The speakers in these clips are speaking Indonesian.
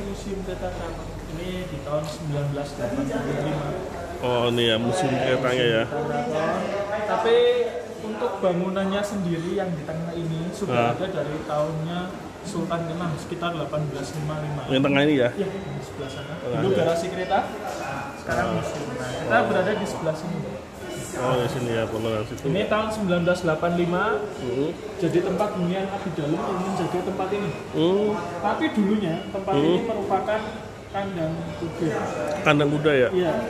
Museum Kereta Kraton. Ini di tahun 1985. Oh ini ya museum keretanya ya. Kraton. Tapi untuk bangunannya sendiri yang di tengah ini sudah ada dari tahunnya Sultan ke-6 sekitar 1855. Yang tengah ini ya? Iya, di sebelah sana. Dulu garasi kereta, sekarang museum. Nah, kita berada di sebelah sini. Oh di sini ya, pemenang situ. Ini tahun 1985. Jadi tempat hunian Abdi Dalem yang menjaga tempat ini. Tapi dulunya tempat ini merupakan kandang kuda. Kandang kuda ya? Iya.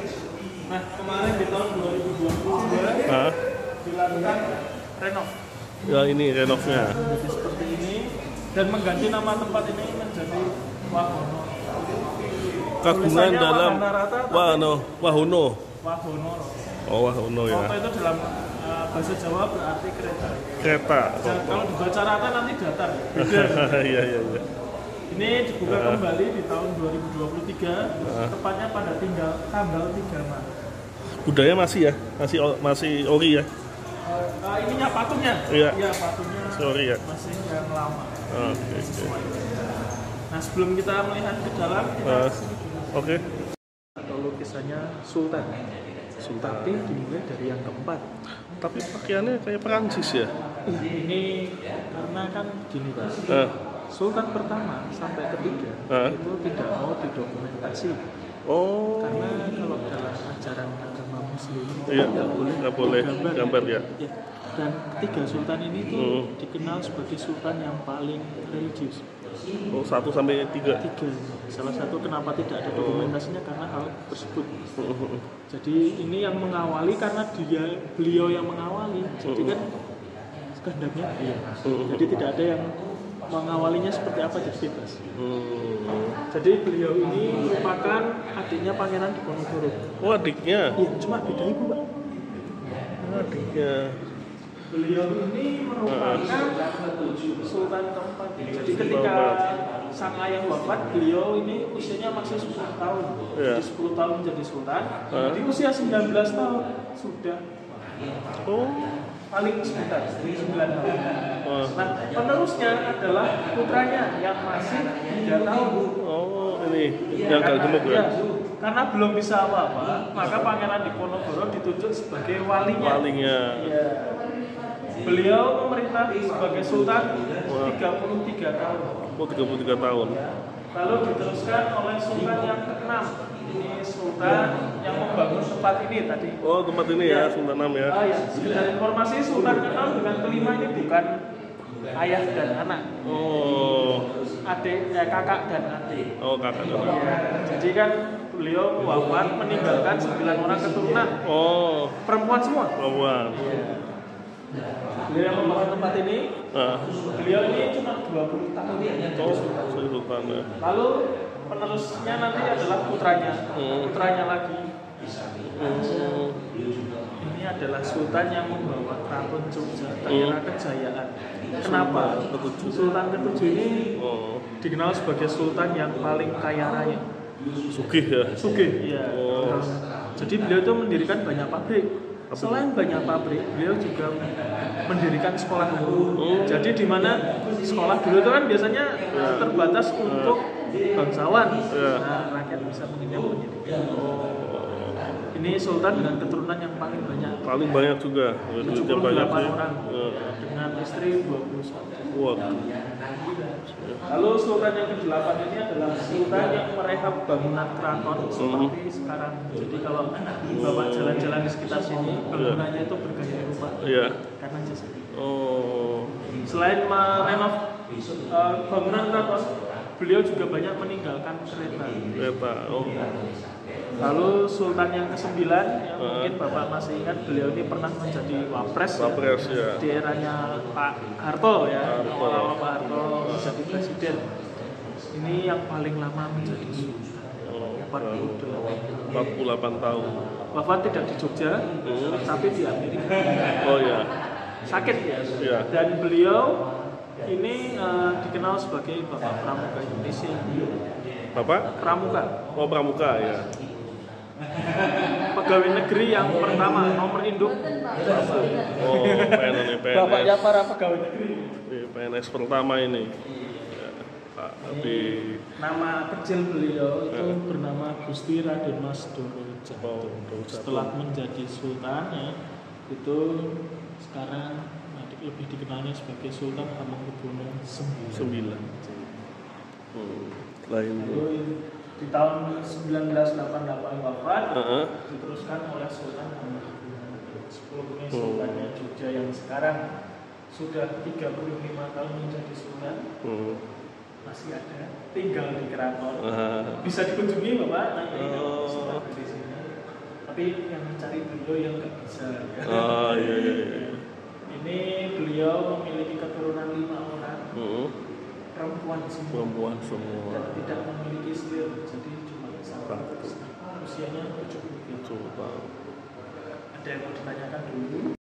Nah, kemarin di tahun 2022 dilakukan renov. Ya ini renovnya. Jadi seperti ini dan mengganti nama tempat ini menjadi Wahono. Kagungan dalam Wahono. Wahonoro. Oh Wahono ya. Waktu itu dalam bahasa Jawa berarti kereta. Kereta. Dan kalau dibaca rata nanti datar. Beda. Iya. Ini dibuka kembali di tahun 2023, tepatnya pada tanggal 3 Maret. Budaya masih ya? Masih ori ya? Ininya patungnya? Iya. Iya, patungnya Sorry ya. masih yang lama. Oke. Nah, sebelum kita melihat ke dalam, kita kesini dulu. Oke. Atau lukisannya Sultan. Tapi dimulai dari yang keempat. Tapi pakaiannya kayak Perancis ya? Ini karena kan gini Pak. Sultan pertama sampai ketiga itu tidak mau didokumentasi. Oh. Karena kalau dalam ajaran agama Muslim nggak boleh gambar ya. Dan ketiga sultan ini tuh dikenal sebagai sultan yang paling religius. Oh 1 sampai 3. Salah satu kenapa tidak ada dokumentasinya karena hal tersebut. Jadi ini yang mengawali karena beliau yang mengawali. Jadi kan kehendaknya dia. Jadi tidak ada yang mengawalinya seperti apa, jadi bebas. Jadi beliau ini merupakan adiknya Pangeran Diponegoro. Oh adiknya? Iya, cuma beda ibu Pak. Adiknya. Beliau ini merupakan Sultan keempat. Jadi ketika sang ayah wafat, beliau ini usianya masih 10 tahun. Jadi 10 tahun menjadi sultan. Di usia 19 tahun sudah. Oh. Paling sebentar, 9 tahun. Nah, penerusnya adalah putranya yang masih 3 tahun. Oh, ini yang gak gemuk ya? Karena belum bisa apa-apa, maka Pangeran Diponegoro ditunjuk sebagai walinya. Ya. Beliau memerintah sebagai sultan 33 tahun. Oh, 33 tahun. Lalu diteruskan oleh sultan yang ke-6. Ini sultan yang membangun tempat ini tadi. Oh, tempat ini ya, Sultan 6 ya. Ya. Sekedar informasi, sultan ke-6 dengan kelima ini bukan ayah dan anak. Oh. Kakak dan adik. Oh, kakak dan adik. Ya. Jadi kan beliau wafat meninggalkan 9 orang keturunan. Oh. Perempuan semua. Perempuan. Ya. Beliau yang membangun tempat ini, beliau ini cuma 20 tahun. Oh, sultan ya. Lalu penerusnya nanti adalah putranya, putranya lagi. Ini adalah sultan yang membawa keraton Jogja, daerah kejayaan. Kenapa? Sultan ke-7 ini dikenal sebagai sultan yang paling kaya raya. Sugih ya? Sugih, iya. Jadi beliau itu mendirikan banyak pabrik. Selain banyak pabrik, beliau juga mendirikan sekolah dulu. Jadi di mana sekolah dulu itu kan biasanya terbatas untuk bangsawan. Nah, rakyat bisa mengenyam pendidikan. Ini sultan dengan keturunan yang paling banyak. Paling banyak juga. 78 orang. Dengan istri 21. Lalu sultan yang ke-8 ini adalah sultan yang merehab bangunan keraton seperti sekarang. Jadi kalau Bapak jalan-jalan di sekitar sini, bangunannya itu bergaya Eropa. Karena jasa. Selain merenov bangunan keraton, beliau juga banyak meninggalkan kereta. Lalu sultan yang ke-9 yang mungkin Bapak masih ingat, beliau ini pernah menjadi wapres ya. Di eranya Pak Harto ya. Awal-awal Pak Harto menjadi presiden. Ini yang paling lama menjadi sultan. 48 tahun. Wafat tidak di Jogja, tapi di Amerika. Oh ya. Sakit ya. Dan beliau ini dikenal sebagai Bapak Pramuka Indonesia. Bapak? Pramuka. Oh, Pramuka ya. Pegawai negeri yang pertama, nomor induk. Oh, PNS. Bapaknya para pegawai negeri. PNS pertama ini. Di nama kecil beliau itu bernama Gusti Raden Mas Doro Jatun. Setelah menjadi sultan ya, itu sekarang lebih dikenalnya sebagai Sultan Hamengkubuwono IX. Lalu di tahun 1988 wafat, diteruskan oleh Sultan Hamengkubuwono X. Sultannya Jogja yang sekarang sudah 35 tahun menjadi sultan. Masih ada, tinggal di keraton. Bisa dikunjungi Bapak nanti di sini. Tapi yang mencari beliau yang nggak bisa. Ya. Iya. Ini beliau memiliki keturunan 5 orang. Perempuan semua. Perempuan semua. Dan tidak memiliki istri, jadi cuma satu. Usianya 70 tahun. Ada yang mau ditanyakan dulu?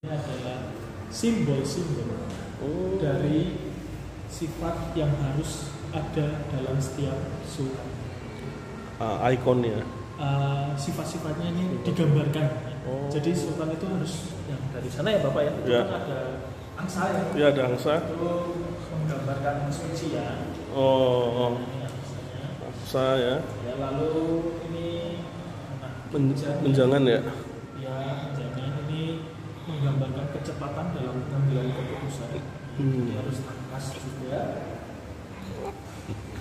Ini adalah simbol-simbol dari sifat yang harus ada dalam setiap sultan. Ikonnya. Sifat-sifatnya ini digambarkan. Jadi sultan itu harus yang dari sana ya Bapak ya. Itu kan ada angsa ya. Ya ada angsa. Itu menggambarkan kesucian. Ini angsa ya. Ya lalu ini menjangan ya. Ya menjangan ini menggambarkan kecepatan dalam pengambilan keputusan. Jadi harus tangkas juga.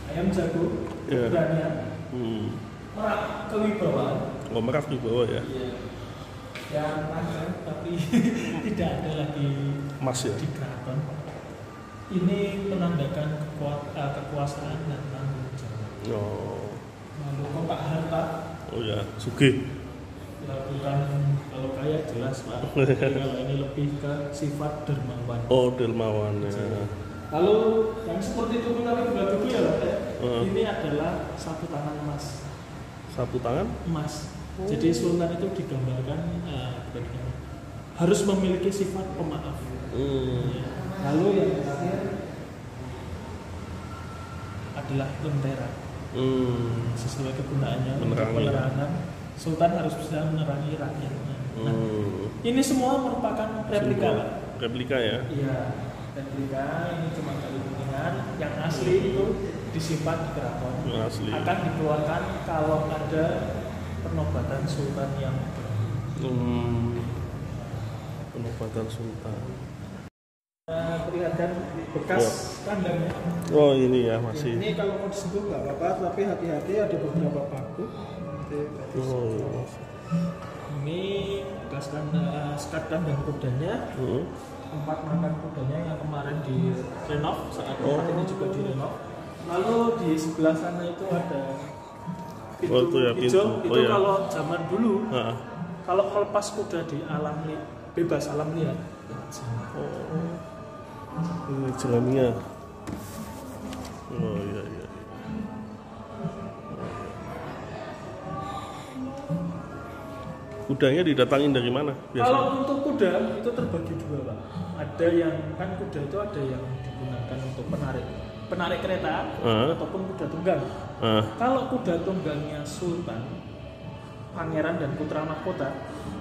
Ayam jago, keberanian, merak kewibawaan. Merak wibawa ya. Iya. Yang panjang tapi tidak ada lagi emas ya. Di keraton. Ini menandakan kekuasaan dan tanggung jawab. Lalu kotak harta. Ya, sugih. Ya, bukan kalau kaya jelas Pak. Kalau ini lebih ke sifat dermawan. Dermawan ya. Lalu yang seperti itu menarik batu ya Pak. Ini adalah sapu tangan emas. Sapu tangan? Emas. Jadi sultan itu digambarkan harus memiliki sifat pemaaf. Ya. Lalu yang terakhir adalah lentera. Sesuai kegunaannya untuk penerangan. Sultan harus bisa menerangi rakyatnya. Nah, ini semua merupakan replika, Pak. Replika ya? Iya, replika. Ini cuma dari gunungan. Yang asli itu disimpan di keraton. Asli. Akan dikeluarkan kalau ada penobatan sultan yang penobatan sultan. Perlihatkan bekas kandangnya. Ini ya masih. Ini kalau mau disentuh nggak apa-apa, tapi hati-hati ada beberapa paku. Ini bekas skat kandang kudanya, tempat makan kudanya yang kemarin direnov, saat ini juga direnov. Lalu di sebelah sana itu ada pintu hijau. Itu kalau zaman dulu, kalau melepas kuda di alam bebas alam liar. Ini jelamnya. Iya. Kudanya didatangin dari mana biasanya? Kalau untuk kuda itu terbagi dua Pak. Ada yang kan kuda itu ada yang digunakan untuk penarik kereta ataupun kuda tunggang. Kalau kuda tunggangnya sultan, pangeran dan putra mahkota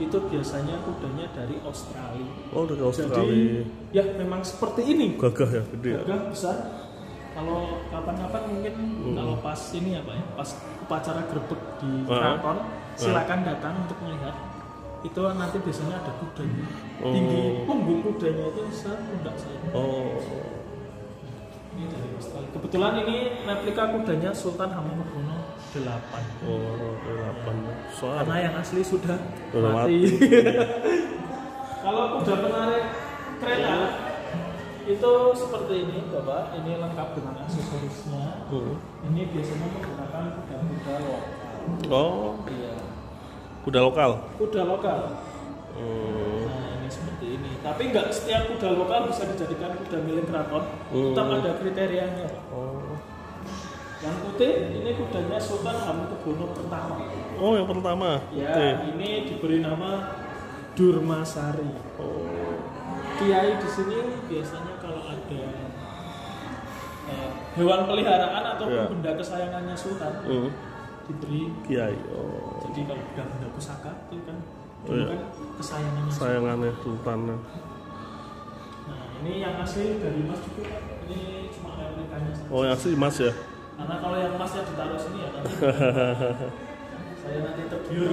itu biasanya kudanya dari Australia. Dari Australia. Jadi ya memang seperti ini. Gagah ya, gede. Gagah besar. Kalau kapan-kapan mungkin kalau pas ini apa ya, pas upacara grebek di keraton, silakan datang untuk melihat. Itu nanti biasanya ada kudanya. Tinggi punggung kudanya itu sepundak saya. Ini dari Australia. Kebetulan ini replika kudanya Sultan Hamengkubuwono VIII. 8. Karena yang asli sudah mati. Kalau kuda penarik kereta itu seperti ini Bapak, ini lengkap dengan aksesorisnya. Ini biasanya menggunakan kuda-kuda lokal. Iya. Kuda lokal. Nah ini seperti ini. Tapi nggak setiap kuda lokal bisa dijadikan kuda milik keraton. Tetap ada kriterianya. Yang putih ini kudanya Sultan Hamengkubuwono pertama. Yang pertama. Ya, ini diberi nama Durmasari. Kiai di sini biasanya kalau ada hewan peliharaan atau benda kesayangannya Sultan diberi kiai. Jadi kalau benda pusaka itu kan Oh, iya. kan Kesayangannya sultannya. Nah ini yang asli dari emas juga Pak. Ini cuma replikanya saja. Oh yang asli emas ya? Karena kalau yang emasnya ditaruh sini ya nanti saya nanti tergiur.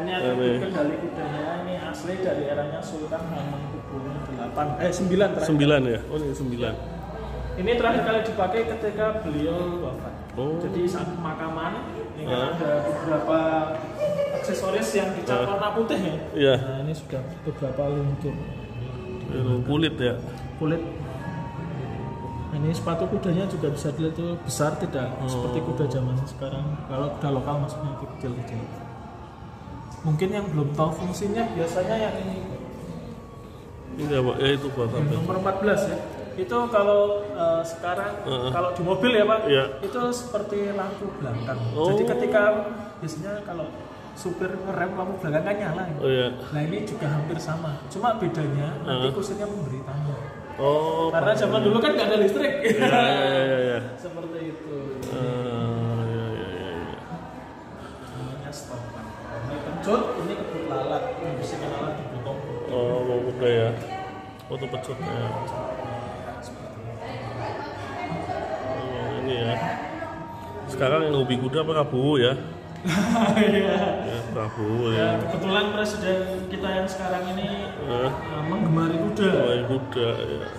Ini atribut kendali kudanya ini asli dari eranya Sultan Hamengkubuwono 9 terakhir. 9 ya? Oh ini 9. Ini terakhir kali dipakai ketika beliau wafat. Oh. Jadi saat pemakaman ini kan ada beberapa aksesoris yang dicat warna putih ya. Iya. Nah ini sudah beberapa luntur. Kulit ya? Kulit. Nah, ini sepatu kudanya juga bisa dilihat tuh besar tidak seperti kuda zaman sekarang. Kalau kuda lokal maksudnya kecil-kecil. Mungkin yang belum tahu fungsinya biasanya yang ini. Ini apa? Ya itu buat apa? Nomor 14 ya. Itu kalau sekarang kalau di mobil ya Pak, itu seperti lampu belakang. Jadi ketika biasanya kalau supir ngerem lampu belakang kan nyala. Oh iya. Nah ini juga hampir sama. Cuma bedanya nanti kusirnya memberi tanda. Oh. Karena zaman dulu kan nggak ada listrik. Iya. Seperti itu. Iya. Namanya stop. Ini pencut, ini kebut lalat. Ini bisikan lalat dipotong. Oh, kuda ya. Oh, itu pecut ya. Ini ya. Sekarang yang hobi kuda apa Prabowo ya? Iya. Ya, Prabowo ya. Kebetulan presiden kita yang sekarang ini menggemari kuda. Kuda ya.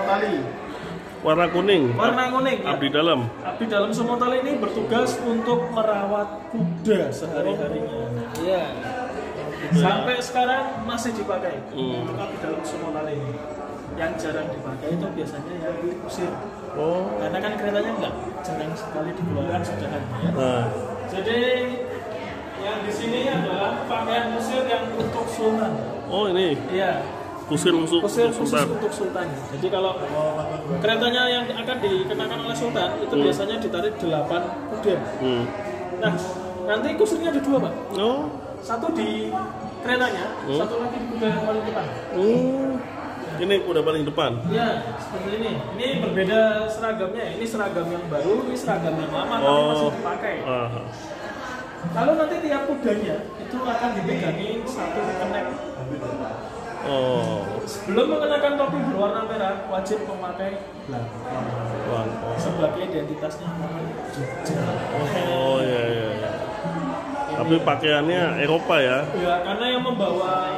Tali. Warna kuning. Warna kuning. Abdi dalam. Abdi dalam Sumotali ini bertugas untuk merawat kuda sehari-harinya. Iya. Sampai sekarang masih dipakai untuk abdi dalam Sumotali ini. Yang jarang dipakai itu biasanya yang kusir. Oh. Karena kan keretanya enggak jarang sekali dikeluarkan sudah kan. Ya. Jadi yang di sini adalah pakaian kusir yang untuk sultan. Oh ini. Iya. Kusir khusus sultan. Untuk sultan. Jadi kalau keretanya yang akan dikenakan oleh sultan itu biasanya ditarik 8 kuda. Nah, nanti kusirnya ada 2 Pak. Oh. Satu di keretanya, satu lagi di kuda yang paling depan. Ini kuda paling depan. Iya, seperti ini. Ini berbeda seragamnya. Ini seragam yang baru, ini seragam yang lama tapi masih dipakai. Lalu nanti tiap kudanya itu akan dipegangi satu kenek. Sebelum mengenakan topi berwarna merah, wajib memakai belangkon sebagai identitasnya Jogja. Oh iya. Tapi pakaiannya Eropa ya? Ya, karena yang membawa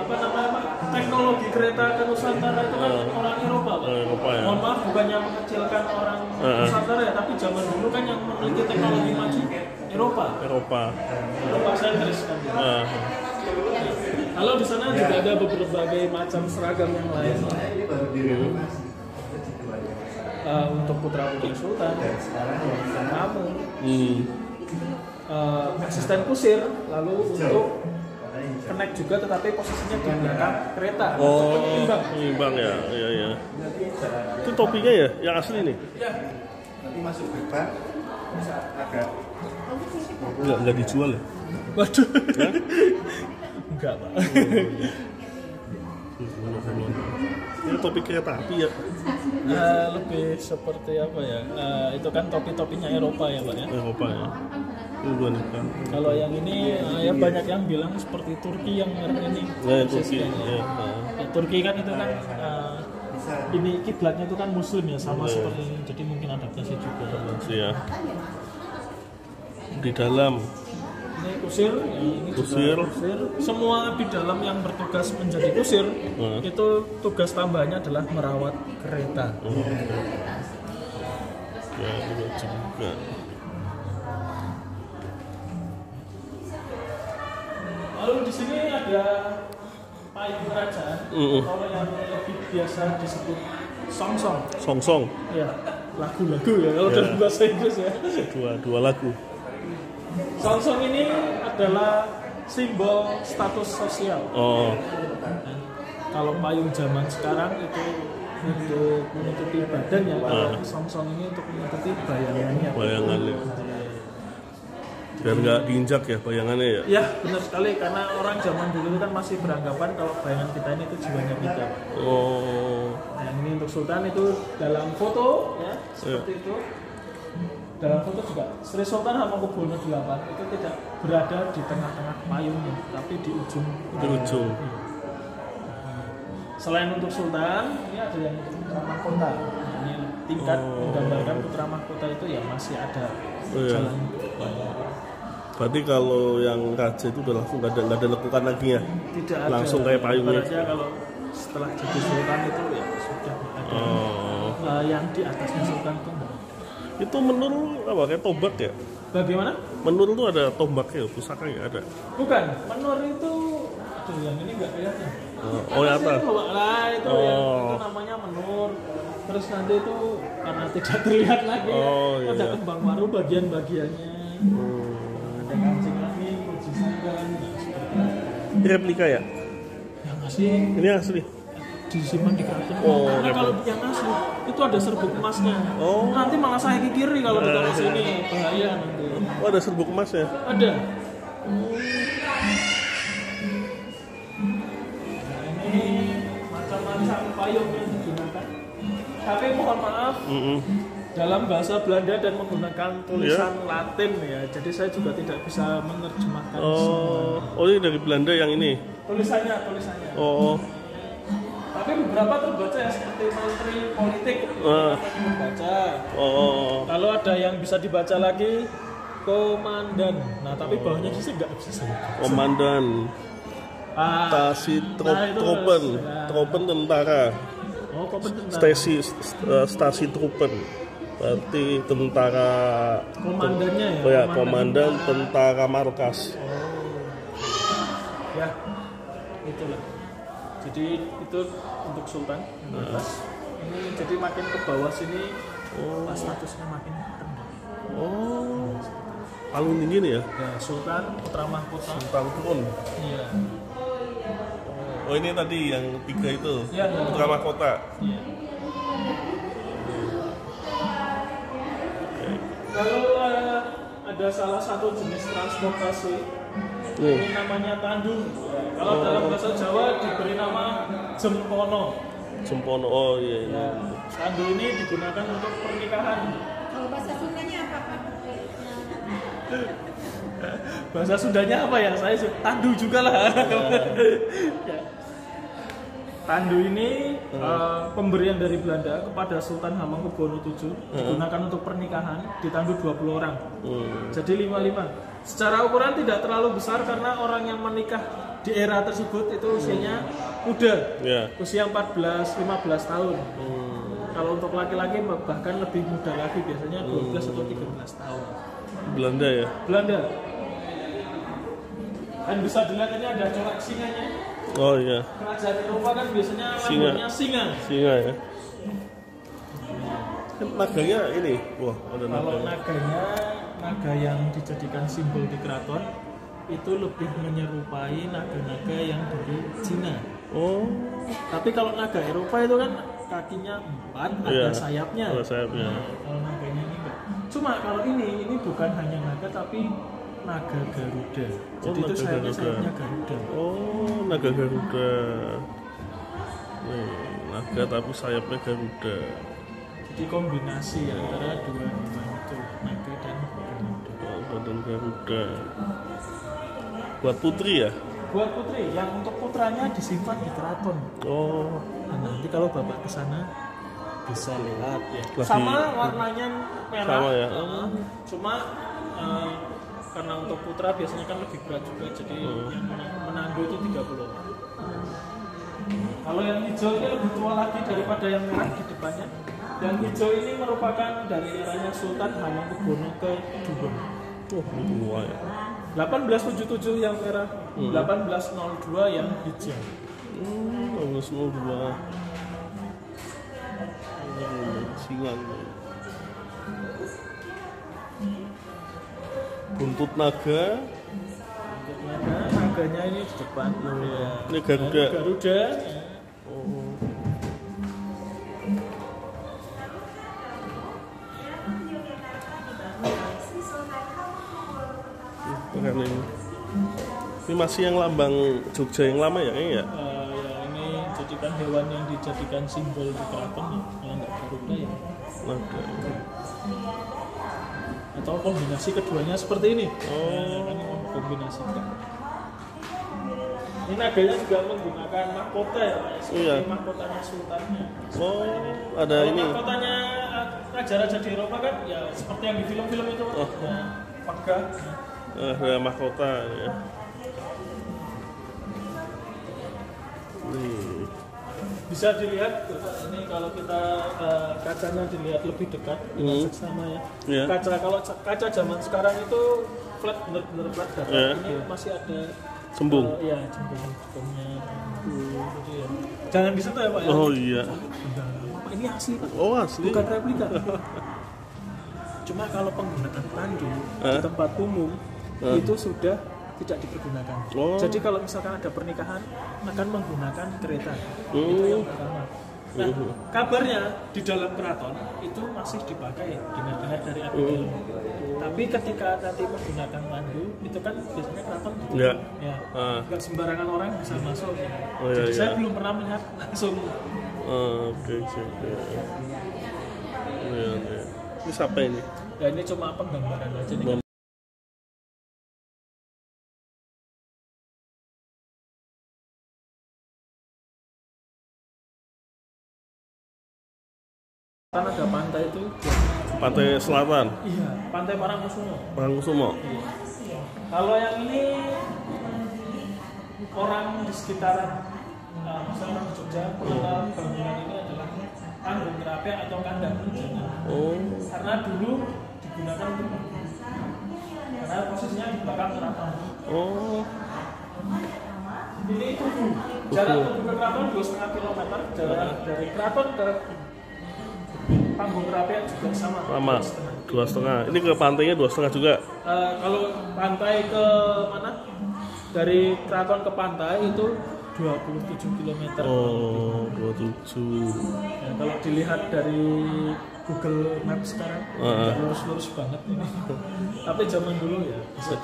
teknologi kereta ke Nusantara itu kan orang Eropa, Pak. Eropa ya. Mohon maaf, bukannya mengecilkan orang Nusantara ya, tapi zaman dulu kan yang memiliki teknologi maju Eropa sentris kan. Kalau di sana juga ada berbagai macam seragam yang lain. Untuk putra-putri sultan, tamu, asisten kusir, lalu untuk kenek juga tetapi posisinya di belakang kereta. Pengimbang ya. Iya. Itu topinya ya, yang asli nih? Ya. Tapi masuk gerbang agak Enggak dijual ya? Waduh. Ya? Enggak, Pak. Ini topi kereta api ya? Lebih seperti apa ya? Itu kan topi-topinya Eropa ya, Pak ya? Eropa ya. Kalau yang ini ya banyak yang bilang seperti Turki yang merek ini. Turki. Ya. Turki kan itu kan ini kiblatnya itu kan Muslim ya, sama seperti ini. Jadi mungkin adaptasi juga. Ya. Di dalam. Ini kusir, ini kusir. Semua abdi dalam yang bertugas menjadi kusir itu tugas tambahannya adalah merawat kereta. Ya, juga. Lalu di sini ada payung kerajaan, atau yang lebih biasa disebut songsong. Songsong. Ya, lagu-lagu ya kalau dalam bahasa Inggris ya. Dua lagu. Songsong ini adalah simbol status sosial. Kalau payung zaman sekarang itu untuk menutupi badan ya, songsong ini untuk menutupi bayangannya. Biar nggak diinjak ya bayangannya ya? Ya benar sekali, karena orang zaman dulu kan masih beranggapan kalau bayangan kita ini itu jiwanya kita. Nah ini untuk sultan itu dalam foto ya seperti itu. dalam foto juga Sri Sultan Hamengkubuwono VIII itu tidak berada di tengah-tengah payungnya, tapi di ujung. Di ujung. Selain untuk Sultan, ini ada yang putra mahkota. Ini tingkat menggambarkan putra mahkota itu ya masih ada jalan. Berarti kalau yang raja itu udah langsung nggak ada lekukan lagi ya? Tidak ada. Langsung kayak payungnya. Raja kalau setelah jadi Sultan itu ya sudah ada. Yang di atasnya Sultan itu enggak. Itu menur apa kayak tombak ya? Bagaimana? Menur itu ada tombaknya, pusakanya ada. Bukan, menur itu aduh yang ini enggak kelihatan. Oh ya atas. Itu itu namanya menur. Terus nanti itu karena tidak terlihat lagi ada kembang waru bagian-bagiannya. Ada kancing angin, kunci sanggan, Ini replika ya? yang asli. Ini asli. Disimpan di keraton. Karena kalau yang asli itu ada serbuk emasnya. Nanti malah saya kikiri kalau ditaruh sini, bahaya nanti. Oh ada serbuk emasnya? Ada. Ini macam-macam payung yang digunakan. Tapi mohon maaf, dalam bahasa Belanda dan menggunakan tulisan Latin ya. Jadi saya juga tidak bisa menerjemahkan semua. Oh ini dari Belanda yang ini? Tulisannya. Tapi beberapa terbaca ya seperti menteri politik terbaca. Kalau ada yang bisa dibaca lagi komandan. Nah tapi bawahnya sih nggak bisa. Komandan. Tropen tentara. Stasi Truppen. Berarti tentara. Komandannya ya. Komandan tentara markas. Ya, itulah. Jadi itu untuk Sultan. Ini jadi makin ke bawah sini, statusnya makin rendah. Paling tinggi nih ya? Ya, Sultan putra mahkota. Sultan pun. Iya. Oh ini tadi yang 3 itu, putra mahkota. Iya. Kalau ada salah satu jenis transportasi, ini namanya tandu. Kalau dalam bahasa Jawa diberi nama jempono. Oh iya. Ya, tandu ini digunakan untuk pernikahan. Kalau bahasa Sundanya apa Pak? Bahasa Sundanya apa ya? Saya tandu juga lah. Ya. Tandu ini pemberian dari Belanda kepada Sultan Hamengkubuwono VII digunakan untuk pernikahan, ditandu 20 orang. Jadi 5-5. Secara ukuran tidak terlalu besar karena orang yang menikah di era tersebut itu usianya muda, usia 14-15 tahun. Kalau untuk laki-laki bahkan lebih muda lagi, biasanya 12 atau 13 tahun. Belanda ya? Belanda. Dan bisa dilihat ini ada corak singanya. Oh iya. Kerajaan Eropa kan biasanya rambutnya singa. Singa ya. Naganya ini, ada naga. Kalau naganya, naga yang dijadikan simbol di keraton itu lebih menyerupai naga-naga yang dari Cina. Tapi kalau naga Eropa itu kan kakinya 4, ada sayapnya. Ada sayapnya. Kalau naganya ini enggak. Cuma kalau ini bukan hanya naga tapi naga Garuda. Jadi itu sayapnya Garuda. Naga Garuda. Naga tapi sayapnya Garuda. Jadi kombinasi antara dua hewan itu, naga dan Garuda. Dan Garuda. Buat putri ya? Buat putri, yang untuk putranya disimpan di keraton. Nah, nanti kalau bapak kesana bisa lihat ya. Sama warnanya merah. Sama ya. Cuma karena untuk putra biasanya kan lebih berat juga, jadi yang menandu itu 30 orang. Kalau yang hijau ini lebih tua lagi daripada yang merah di depannya. Yang hijau ini merupakan dari eranya Sultan Hamengkubuwono ke-2. Tua ya. 1877 yang merah, 1802 yang hijau. 1802. Singa. Buntut naga. Naganya ini di depan. Ini Garuda. Garuda. Ini masih yang lambang Jogja yang lama ya kayaknya ya? Ini jadikan hewan yang dijadikan simbol di keraton ya. Kalau nggak Garuda ya. Naga. atau kombinasi keduanya seperti ini. Kan kombinasikan. Ini naganya juga menggunakan mahkota ya, Pak. Seperti mahkotanya sultannya. Ada kalau ini. Mahkotanya raja-raja di Eropa kan ya seperti yang di film-film itu, Pak. Pegah. Ada mahkota ya. Bisa dilihat ini kalau kita kacanya dilihat lebih dekat dengan seksama ya. Kaca kalau kaca zaman sekarang itu flat, bener-bener flat datar. Ini masih ada cembung. Iya, cembungnya. Jadi ya. Jangan disentuh ya, Pak ya. Oh iya. Ini asli, Pak. Oh asli. Bukan replika. Cuma kalau penggunaan tandu di tempat umum itu sudah tidak dipergunakan. Jadi kalau misalkan ada pernikahan akan menggunakan kereta. Itu yang pertama. Nah, kabarnya di dalam keraton itu masih dipakai dengar-dengar dari Abigail. Tapi ketika nanti menggunakan tandu itu kan biasanya keraton gitu. Nggak sembarangan orang bisa masuk. Jadi saya belum pernah melihat langsung. Oke. Ini siapa ini? Ya ini cuma penggambaran aja nih. Kan ada pantai itu. Pantai Selatan. Iya, Pantai Parangkusumo. Iya. Kalau yang ini orang di sekitaran, misalnya di Jogja, bangunan ini adalah panggung kerapian atau kandang. Karena dulu digunakan untuk karena posisinya di belakang keraton. Ini tugu. Jarak tugu ke keraton 2,5 km. Jarak dari keraton ke panggung kerapian juga sama. 2,5. Ini ke pantainya 2,5 juga. Kalau pantai ke mana? Dari keraton ke pantai itu 27 km. 27. Ya, kalau dilihat dari Google Maps sekarang, lurus-lurus banget ini. Tapi zaman dulu ya bisa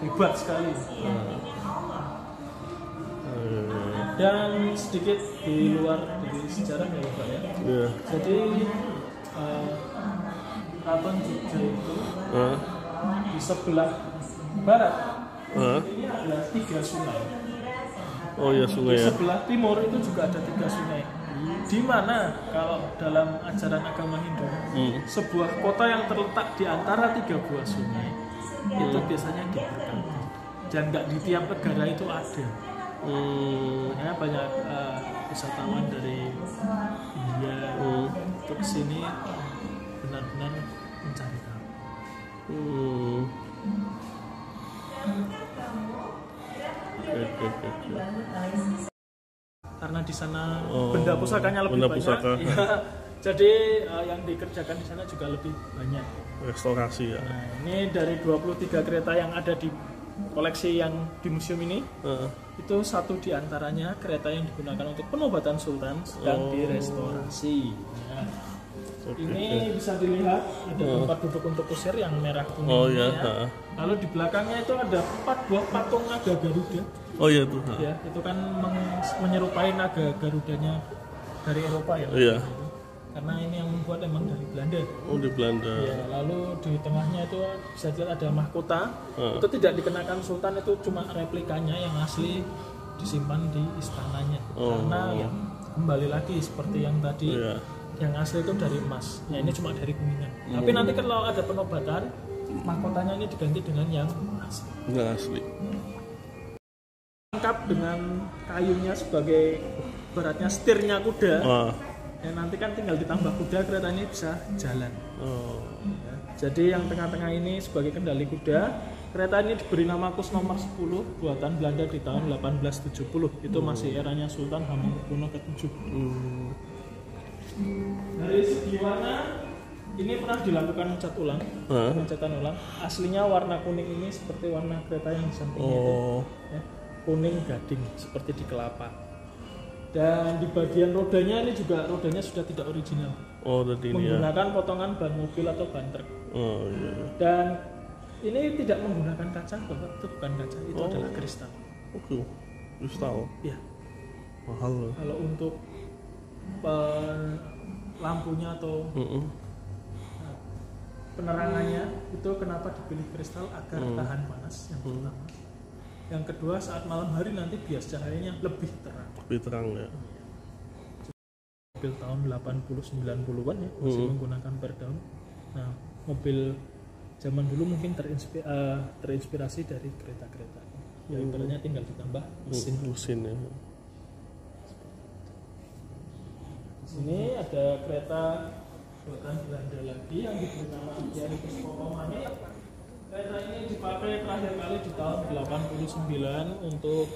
hebat sekali. Dan sedikit di luar dari sejarah ya Pak ya. Jadi keraton Jogja itu di sebelah barat ini ada 3 sungai. Sungai. Di sebelah timur itu juga ada 3 sungai. Di mana kalau dalam ajaran agama Hindu, sebuah kota yang terletak di antara 3 buah sungai itu biasanya diberkati. Dan nggak di tiap negara itu ada. Makanya banyak wisatawan dari India untuk kesini benar-benar mencari tahu. Karena di sana benda pusakanya lebih banyak, ya, jadi yang dikerjakan di sana juga lebih banyak. Restorasi ya. Nah, ini dari 23 kereta yang ada di koleksi yang di museum ini, itu satu di antaranya kereta yang digunakan untuk penobatan sultan sedang direstorasi. Nah, ini bisa dilihat ada tempat duduk untuk kusir yang merah kuning. Lalu di belakangnya itu ada 4 buah patung naga Garuda. Itu. Ya, itu kan menyerupai naga Garudanya dari Eropa ya. Karena ini yang membuat emang dari Belanda. Di Belanda. Ya, lalu di tengahnya itu bisa dilihat ada mahkota. Itu tidak dikenakan sultan, itu cuma replikanya yang asli disimpan di istananya. Karena ya, kembali lagi seperti yang tadi, yang asli itu dari emas. Ya ini cuma dari kuningan. Tapi nanti kalau ada penobatan, mahkotanya ini diganti dengan yang asli. Yang asli. Lengkap dengan kayunya sebagai beratnya setirnya kuda. Ya, nanti kan tinggal ditambah kuda, kereta ini bisa jalan. Ya, jadi yang tengah-tengah ini sebagai kendali kuda. Kereta ini diberi nama Kus nomor 10 buatan Belanda di tahun 1870. Itu masih eranya Sultan Hamengkubuwono ke-7. Dari segi warna ini pernah dilakukan pengecatan ulang. Aslinya warna kuning ini seperti warna kereta yang di sampingnya itu. Ya, kuning gading seperti di kelapa. Dan di bagian rodanya ini juga rodanya sudah tidak original. Menggunakan potongan ban mobil atau ban truk. Dan ini tidak menggunakan kaca, Bapak. Itu bukan kaca, itu adalah kristal. Kristal. Iya. Mahal loh. Kalau untuk lampunya atau penerangannya itu kenapa dipilih kristal agar tahan panas yang pertama. Yang kedua, saat malam hari nanti bias cahayanya lebih terang. Lebih terang ya. Mobil tahun 80-90-an ya masih menggunakan berdaun. Nah, mobil zaman dulu mungkin terinspirasi dari kereta-kereta. Ya ibaratnya tinggal ditambah mesin ya. Di sini ada kereta buatan Belanda lagi yang diberi nama Kiai Puspoko Mane. Kereta ini dipakai terakhir kali di tahun 89 untuk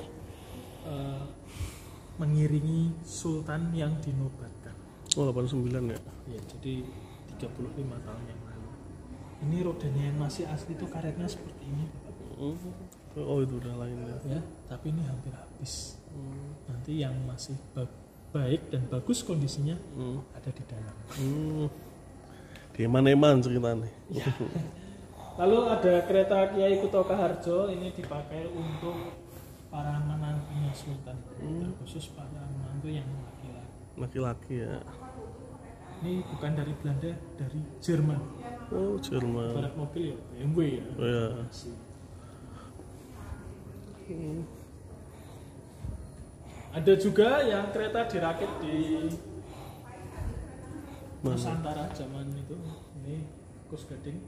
mengiringi sultan yang dinobatkan. Oh, 89 ya? Ya, jadi 35 tahun yang lalu. Ini rodanya yang masih asli itu karetnya seperti ini. Oh, itu udah lain ya? Ya, tapi ini hampir habis. Nanti yang masih baik dan bagus kondisinya ada di dalam. Di mana-mana ceritanya. Ya. Lalu ada kereta Kiai Kutoka Harjo, ini dipakai untuk para menantunya sultan, terkhusus para menantu yang laki-laki ya. Ini bukan dari Belanda, dari Jerman. Oh, Jerman. Barat mobil ya, BMW ya. Oh, ya. Ada juga yang kereta dirakit di Nusantara zaman itu. Ini Kus Gading.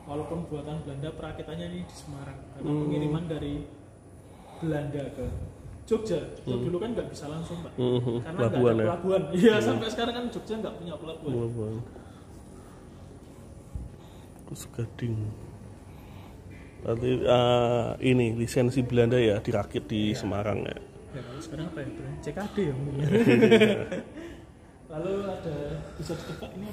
Walaupun buatan Belanda, perakitannya ini di Semarang karena pengiriman dari Belanda ke Jogja. Itu dulu kan nggak bisa langsung, Pak. Karena nggak ada pelabuhan. Iya, sampai sekarang kan Jogja nggak punya pelabuhan. Kus Gading. Berarti ini lisensi Belanda ya dirakit di Semarang ya. Ya, kalau sekarang apa ya? CKD ya mungkin. Lalu ada, bisa ditebak ini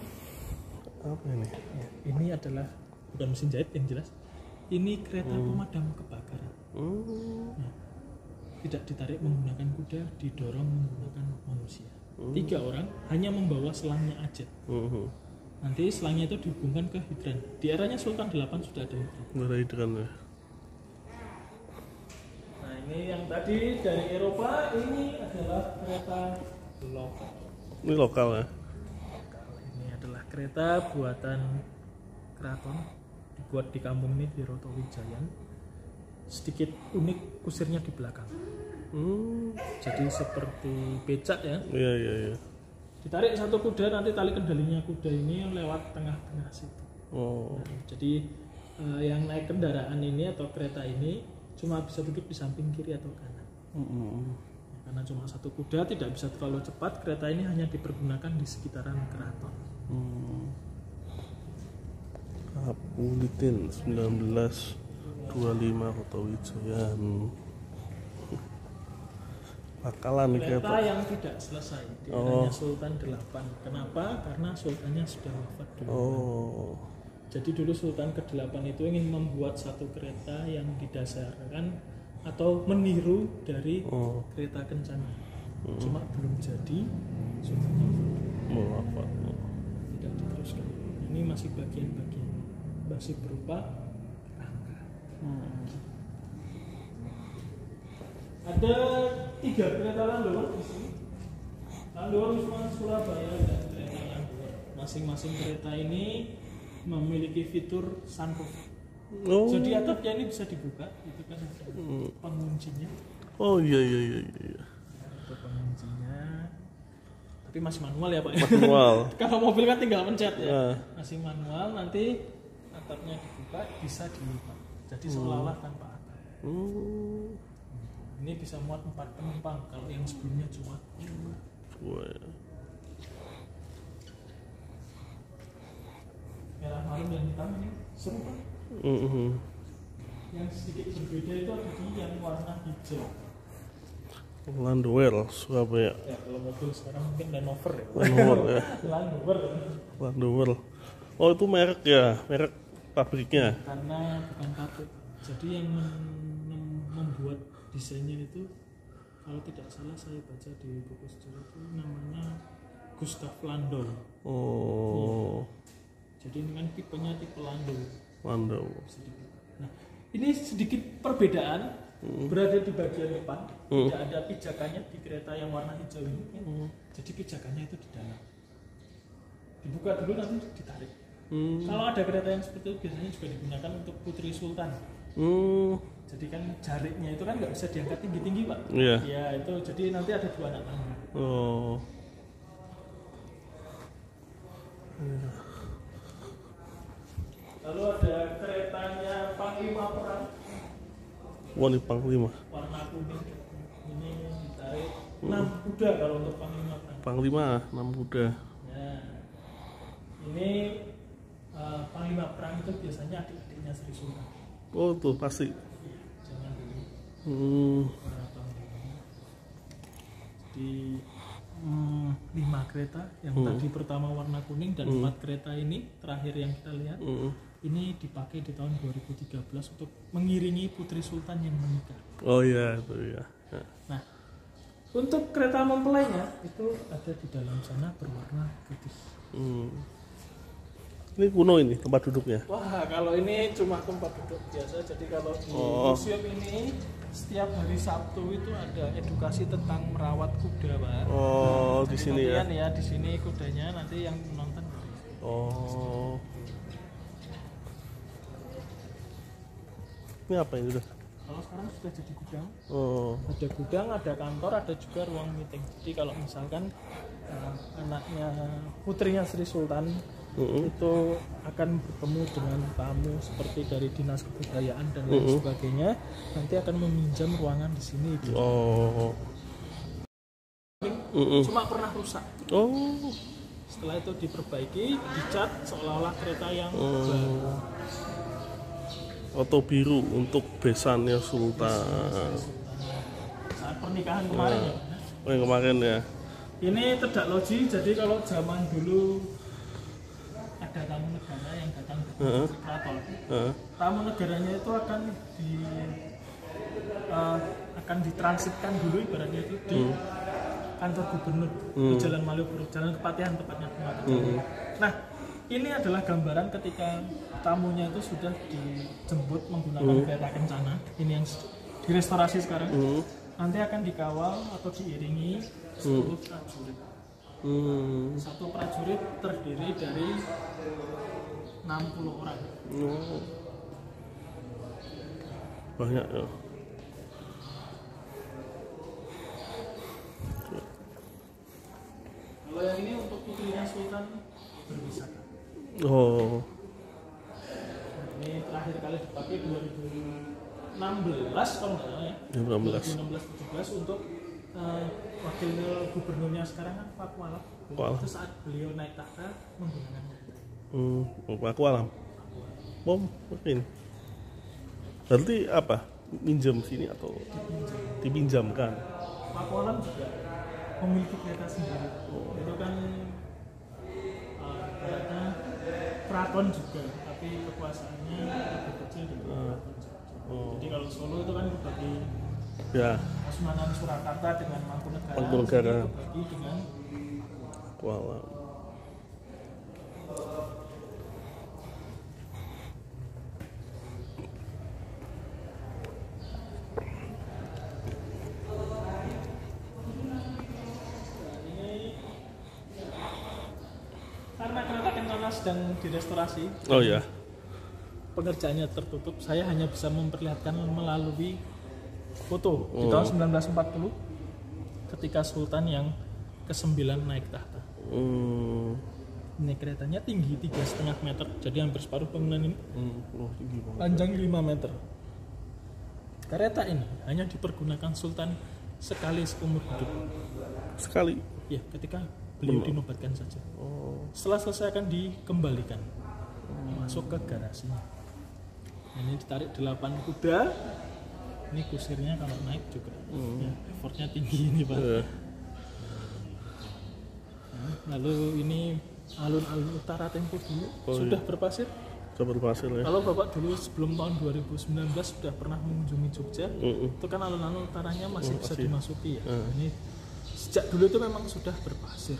apa ini? Ya, ini adalah bukan mesin jahit yang jelas. Ini kereta pemadam kebakaran. Nah, tidak ditarik menggunakan kuda, didorong menggunakan manusia. 3 orang hanya membawa selangnya aja. Nanti selangnya itu dihubungkan ke hidran. Di eranya Sultan 8 sudah ada hidran. Ada hidran ya. Nah, ini yang tadi dari Eropa, ini adalah kereta lokal. Ini lokal ya. Ini adalah kereta buatan keraton, dibuat di kampung ini di Rotowijayan. Sedikit unik kusirnya di belakang. Jadi seperti becak ya. Iya. Ditarik satu kuda, nanti tali kendalinya kuda ini lewat tengah-tengah situ. Oh. Nah, jadi yang naik kendaraan ini atau kereta ini cuma bisa duduk di samping kiri atau kanan. Karena cuma satu kuda, tidak bisa terlalu cepat. Kereta ini hanya dipergunakan di sekitaran keraton. Kapulitin 1925 Rotowijayan. Bakalan kereta yang tidak selesai di eranya Sultan 8. Kenapa? Karena sultannya sudah wafat dulu. Jadi dulu Sultan ke-8 itu ingin membuat satu kereta yang didasarkan atau meniru dari kereta kencana. Cuma belum jadi, sultannya wafat. Tidak diteruskan. Ini masih bagian-bagian, masih berupa rangka. Ada 3 kereta Landower di sini. Landower Wisma Surabaya dan kereta Landower. Masing-masing kereta ini memiliki fitur sunroof. Jadi atapnya ini bisa dibuka, itu kan ada penguncinya. Oh iya. Itu penguncinya. Tapi masih manual ya Pak. Manual. Kalau mobil kan tinggal pencet ya. Masih manual, nanti atapnya dibuka bisa dilipat. Jadi seolah-olah tanpa atap. Ini bisa muat 4 penumpang, kalau yang sebelumnya cuma 2. Merah marun dan hitam ini serupa. Yang sedikit berbeda itu ada di yang warna hijau. Landower Surabaya. Ya, kalau mobil sekarang mungkin Land Rover ya. Landower. Oh, itu merek ya, merek pabriknya. Karena bukan pabrik. Jadi yang membuat desainnya itu, kalau tidak salah saya baca di buku sejarah itu namanya Gustav Landau. Jadi ini kan tipenya tipe Landau. Nah, ini sedikit perbedaan berada di bagian depan. Tidak ada pijakannya di kereta yang warna hijau ini. Jadi pijakannya itu di dalam. Dibuka dulu nanti ditarik. Kalau ada kereta yang seperti itu biasanya juga digunakan untuk putri sultan. Jadi kan jariknya itu kan nggak bisa diangkat tinggi-tinggi Pak. Iya. Ya itu jadi nanti ada 2 anak tangga. Oh. Lalu ada keretanya Panglima Perang. Wah, ini Panglima. Warna kuning. Ini ditarik 6 kuda kalau untuk Panglima Perang. Panglima 6 kuda. Nah, ini Panglima Perang itu biasanya adik-adiknya Sri Sultan. Oh, tuh pasti. Jangan dulu. Warna Panglima. Jadi 5 kereta yang tadi pertama warna kuning dan 4 kereta ini terakhir yang kita lihat ini dipakai di tahun 2013 untuk mengiringi putri sultan yang menikah. Oh iya, itu ya. Nah, untuk kereta mempelainya itu ada di dalam sana berwarna putih. Ini kuno ini tempat duduknya. Wah, kalau ini cuma tempat duduk biasa. Jadi kalau di museum ini setiap hari Sabtu itu ada edukasi tentang merawat kuda, Pak. Oh, Nah, di sini ya. Ya, di sini kudanya nanti yang menonton. Oh. Ini apa ini udah? Kalau sekarang sudah jadi gudang. Oh. Ada gudang, ada kantor, ada juga ruang meeting. Jadi kalau misalkan anaknya putrinya Sri Sultan itu akan bertemu dengan tamu seperti dari dinas kebudayaan dan lain sebagainya, nanti akan meminjam ruangan di sini. Oh. Cuma pernah rusak. Oh. Setelah itu diperbaiki, dicat seolah-olah kereta yang baru. Oto biru untuk besannya Sultan. Saat pernikahan kemarin ya. Oh, yang kemarin ya. Ini Tedak Loji, jadi kalau zaman dulu ada tamu negara yang datang ke keraton, tamu negaranya itu akan ditransitkan dulu ibaratnya itu di kantor gubernur di Jalan Malioboro, Jalan Kepatihan tepatnya. Nah, ini adalah gambaran ketika tamunya itu sudah dijemput menggunakan kereta kencana. Ini yang direstorasi sekarang. Nanti akan dikawal atau diiringi 10 prajurit. Satu prajurit terdiri dari 60 orang. Banyak ya. Kalau yang ini untuk putrinya Sultan berwisata. Oh. Ini terakhir kali dipakai 2016 kalau nggak salah ya. 2016-17 untuk wakil gubernurnya sekarang kan Pak Kuala. Itu saat beliau naik tahta menggunakannya. Pak Kuala. Mungkin. Berarti apa? Minjem sini atau dipinjamkan? Pak Kuala juga memiliki kereta sendiri. Itu kan kereta keraton juga, tapi kekuasaannya lebih kecil dari keraton. Jadi kalau Solo itu kan dibagi ya. Kasunanan Surakarta dengan Mangkunegaran, dibagi dengan Kuala. Karena kereta kencana sedang direstorasi. Oh ya. Pengerjaannya tertutup, saya hanya bisa memperlihatkan melalui foto di tahun 1940 ketika Sultan yang ke-9 naik tahta. Ini keretanya tinggi 3,5 meter, jadi hampir separuh bangunan ini. Panjang 5 meter. Kereta ini hanya dipergunakan Sultan sekali seumur hidup. Sekali? Ya, ketika beliau dinobatkan saja. Setelah selesai akan dikembalikan masuk ke garasinya. Ini ditarik 8 kuda. Ini kusirnya kalau naik juga ya, effortnya tinggi ini Pak. Nah, lalu ini alun-alun utara Tempo dulu sudah berpasir. Sudah berpasir ya. Kalau Bapak dulu sebelum tahun 2019 sudah pernah mengunjungi Jogja, itu kan alun-alun utaranya masih bisa dimasuki ya. Ini sejak dulu itu memang sudah berpasir.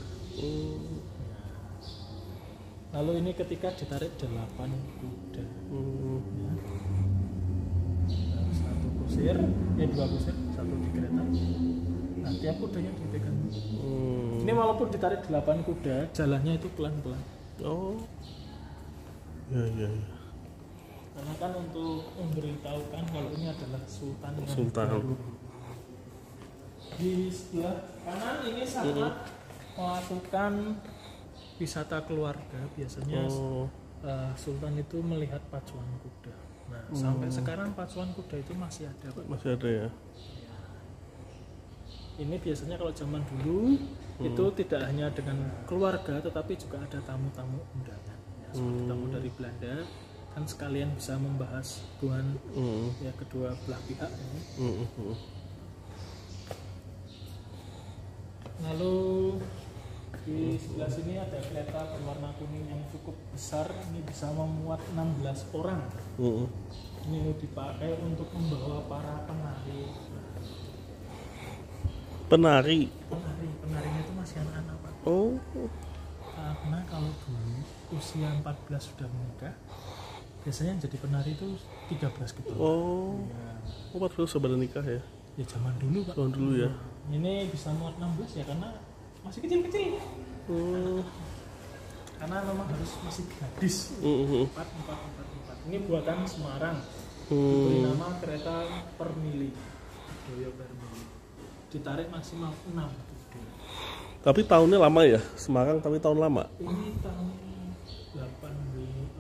Lalu ini ketika ditarik 8 kuda. Satu kusir, 2 kusir, satu di kereta. Nah, tiap kudanya dipegang. Ini walaupun ditarik 8 kuda, jalannya itu pelan-pelan. Iya. Karena kan untuk memberitahukan kalau ini adalah sultan yang Sultan. baru. Di sebelah kanan ini sangat melakukan wisata keluarga. Biasanya sultan itu melihat pacuan kuda. Nah, sampai sekarang pacuan kuda itu masih ada, Pak. Masih ada ya. Ini biasanya kalau zaman dulu itu tidak hanya dengan keluarga, tetapi juga ada tamu-tamu undangan, ya, seperti tamu dari Belanda, kan sekalian bisa membahas hubungan ya kedua belah pihak ini. Lalu di sebelah sini ada kereta berwarna kuning yang cukup besar, ini bisa memuat 16 orang. Ini dipakai untuk membawa para penari. Penarinya itu masih anak-anak, Pak. Oh. Karena kalau dulu usia 14 sudah menikah, biasanya yang jadi penari itu 13 ke bawah. Oh. Ya. 14 sudah pada nikah ya? Ya zaman dulu, Pak. Zaman dulu ya. Ini bisa muat 16 ya karena masih kecil-kecil. Karena memang harus masih gadis. 4. Ini buatan Semarang. Diberi nama kereta Permili. Doyo Permili. Ditarik maksimal 6 kuda. Tapi tahunnya lama ya? Semarang tapi tahun lama? Ini tahun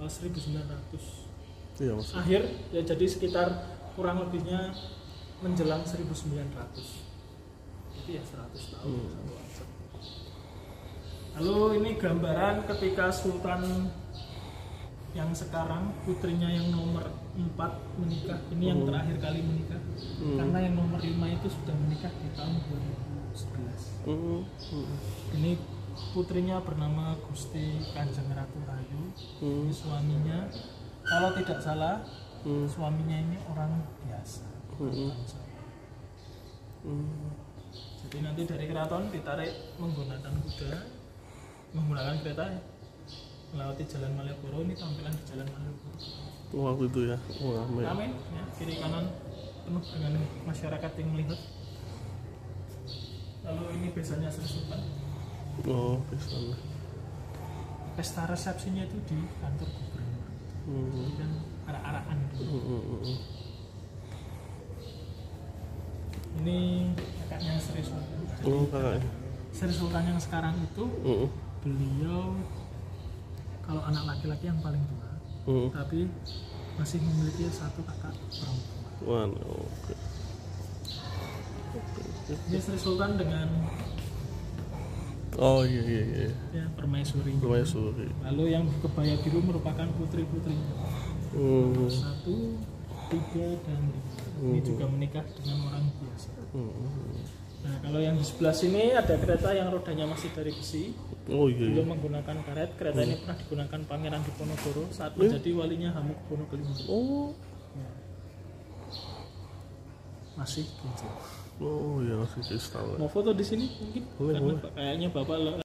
1900 Iya Mas. akhir ya, jadi sekitar kurang lebihnya menjelang 1900. Itu ya 100 tahun. Lalu ini gambaran ketika Sultan yang sekarang, putrinya yang nomor 4 menikah. Ini yang terakhir kali menikah. Karena yang nomor 5 itu sudah menikah di tahun 2011. Ini putrinya bernama Gusti Kanjeng Ratu Rayu. Ini suaminya, kalau tidak salah, suaminya ini orang biasa. Jadi nanti dari keraton ditarik menggunakan kuda, menggunakan kereta, melewati Jalan Malioboro. Ini tampilan di Jalan Malioboro. Waktu itu ya. Ramai ya, kiri kanan penuh dengan masyarakat yang melihat. Lalu ini biasanya Sri Sultan. Oh, biasanya. Pesta resepsinya itu di kantor gubernur. Jadi kan arak-arakan dulu. Ini kakaknya Sri Sultan. Jadi kakaknya. Sri Sultan yang sekarang itu beliau kalau anak laki-laki yang paling tua, tapi masih memiliki satu kakak perempuan. Oke. Ini Sri Sultan dengan iya. ya, permaisuri. Lalu yang kebaya biru merupakan putri-putrinya. 1, 3, dan 5. Ini juga menikah dengan orang biasa. Nah, kalau yang di sebelah sini ada kereta yang rodanya masih dari besi. Belum menggunakan karet. Kereta ini pernah digunakan Pangeran Diponegoro saat menjadi walinya Hamengkubuwono ke-5. Ya. Masih gitu. Ya masih kristal. Mau foto di sini mungkin? Boleh. Kayaknya Bapak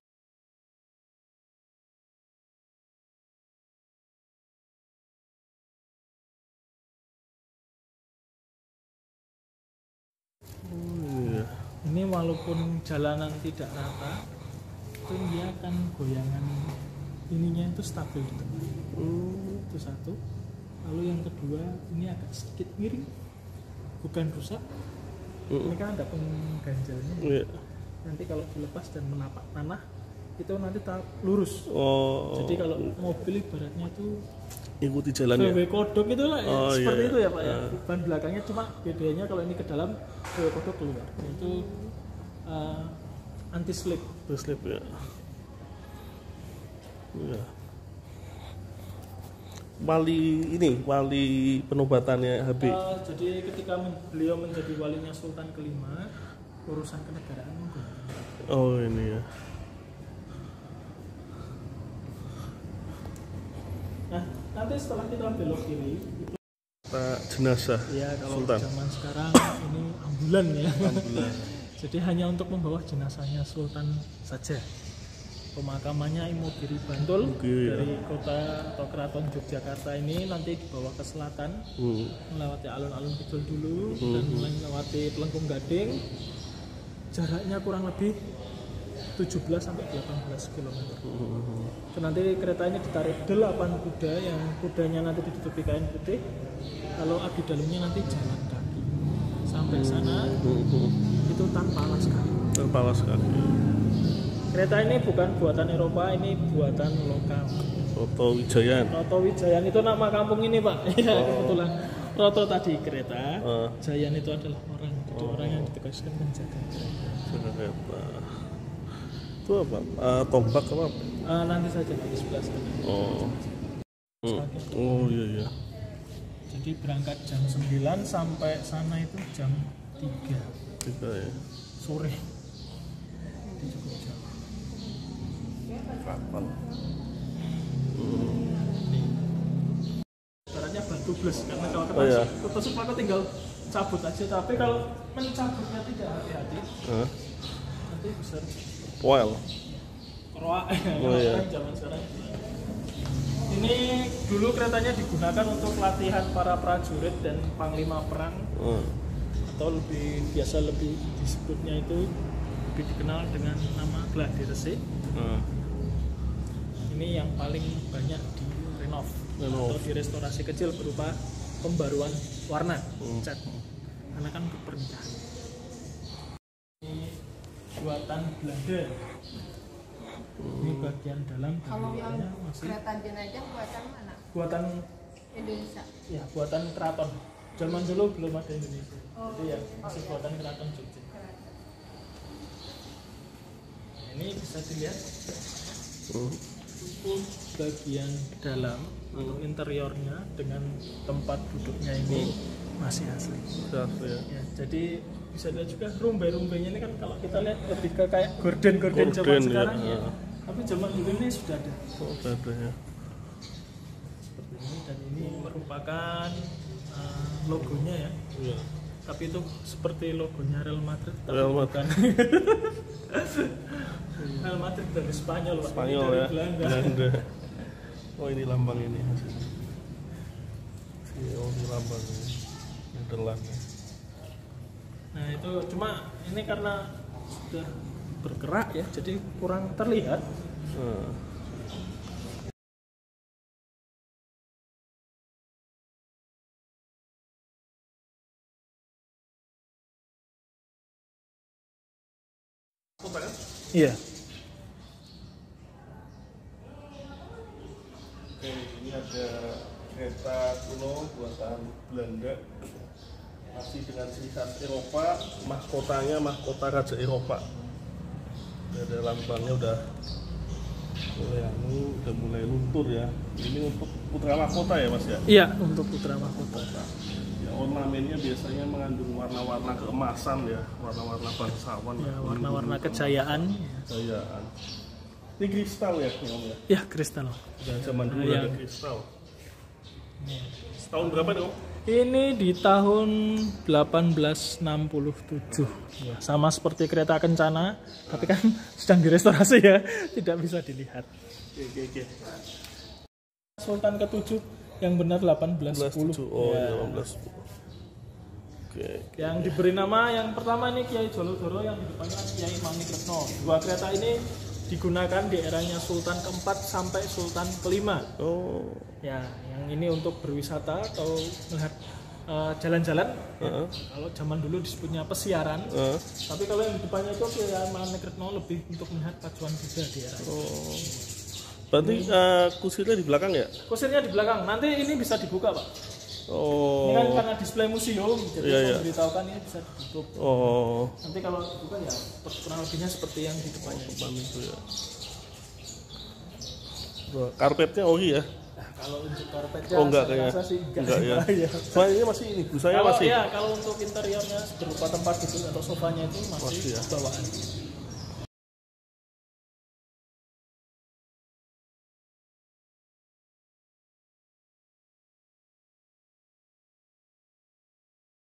ini walaupun jalanan tidak rata, itu dia akan goyangan ininya itu stabil di tengah. Itu satu. Lalu yang kedua, ini agak sedikit miring, bukan rusak. Ini kan ada pengganjalnya. Nanti kalau dilepas dan menapak tanah, itu nanti tak lurus. Jadi kalau mobil ibaratnya itu ikuti jalannya. VW kodok itu lah ya, seperti itu ya Pak ya. Ban belakangnya cuma bedanya kalau ini ke dalam, VW kodok keluar. Itu anti slip. Ya. Wali penobatannya HB. Jadi ketika beliau menjadi walinya Sultan ke-5, urusan kenegaraan menggunakan. Ini ya. Nah, nanti setelah kita belok kiri, jenazah ya kalau Sultan. Zaman sekarang ini ambulan ya. Jadi hanya untuk membawa jenazahnya Sultan saja. Pemakamannya Imogiri Bantul dari kota atau keraton Yogyakarta ini nanti dibawa ke selatan, melewati alun-alun Kidul dulu dan melewati Pelengkung Gading. Jaraknya kurang lebih 17 sampai 18 km. So, nanti kereta ini ditarik 8 kuda, yang kudanya nanti ditutupi kain putih. Kalau abdi dalamnya nanti jalan kaki sampai sana, itu tanpa alas kaki. Tanpa alas kaki. Kereta ini bukan buatan Eropa, ini buatan lokal. Roto Wijayan. Roto Wijayan itu nama kampung ini, Pak. Iya, kebetulan. Roto tadi kereta, Jayan itu adalah orang. Jadi orang yang ditugaskan menjaga kereta. Itu apa? Tombak apa? Nanti saja di sebelah sana. Oh iya. Jadi berangkat jam 9 sampai sana itu jam 3 ya. sore. Itu cukup jauh. Kapal. Caranya batu bles, karena kalau kena ketusuk maka tinggal cabut aja. Tapi kalau mencabutnya tidak hati-hati, nanti bisa Poel. Roa. Zaman sekarang. Ini dulu keretanya digunakan untuk latihan para prajurit dan panglima perang, atau lebih disebutnya itu lebih dikenal dengan nama gladi resi. Ini yang paling banyak direnov atau direstorasi kecil berupa pembaruan warna, cat, karena kan untuk pernikahan. Ini buatan Belanda. Ini bagian dalam. Kalau yang kereta jenazah buatan mana? Buatan Indonesia. Ya, buatan keraton. Zaman dulu belum ada Indonesia. Jadi ya masih buatan keraton Jogja. Nah, ini bisa dilihat. Itu bagian dalam atau interiornya dengan tempat duduknya ini masih asli. Ya, jadi bisa dilihat juga rumbai-rumbainya ini kan kalau kita lihat lebih ke kayak gorden zaman sekarang ya. Tapi zaman dulu ini sudah ada. Sudah ada ya. Seperti ini, dan ini merupakan logonya ya. Iya. Tapi itu seperti logonya Real Madrid. Real Madrid. Real Madrid dari Spanyol, Pak. Spanyol dari ya. Belanda. Oh ini lambang ini hasilnya. Ini lambang ini. Nederland. Nah itu cuma ini karena sudah bergerak ya, jadi kurang terlihat. Iya. Oke, ini ada kereta kuno buatan Belanda, masih dengan ciri khas Eropa, mahkotanya mahkota Raja Eropa. Ada lambangnya udah mulai luntur ya. Ini untuk putra mahkota ya Mas ya? Iya, untuk putra mahkota. Ya, ornamennya biasanya mengandung warna-warna keemasan ya, warna-warna bangsawan. Ya, warna-warna kejayaan. Kejayaan. Ini kristal ya, Om ya? Ya, kristal. Zaman dulu ada kristal. Tahun berapa nih Om? Ini di tahun 1867. Ya, sama seperti kereta kencana, tapi kan sedang direstorasi ya, tidak bisa dilihat. Oke. Sultan ke-7 yang benar 1810. Oh, ya. 1810. Oke. Yang diberi nama yang pertama ini Kiai Jolodoro, yang di depannya Kiai Mangikretno. Dua kereta ini digunakan di eranya Sultan keempat sampai Sultan kelima. Oh. Ya, yang ini untuk berwisata atau melihat jalan-jalan. Ya. Kalau zaman dulu disebutnya pesiaran. Tapi kalau yang di depannya itu Kiai Mangikretno lebih untuk melihat pacuan kuda di era. Oh. Berarti kusirnya di belakang ya? Kusirnya di belakang. Nanti ini bisa dibuka, Pak. Oh. Ini kan karena display museum, jadi memberitahukan ini bisa ditutup. Oh. Nanti kalau dibuka ya kurang lebihnya seperti yang di depannya. Itu ya. Karpetnya ya? Nah, kalau untuk karpetnya enggak kayaknya. Enggak ya. Soalnya ini masih ini, busanya masih. Ya, kalau untuk interiornya berupa tempat duduk atau sofanya itu masih bawaan.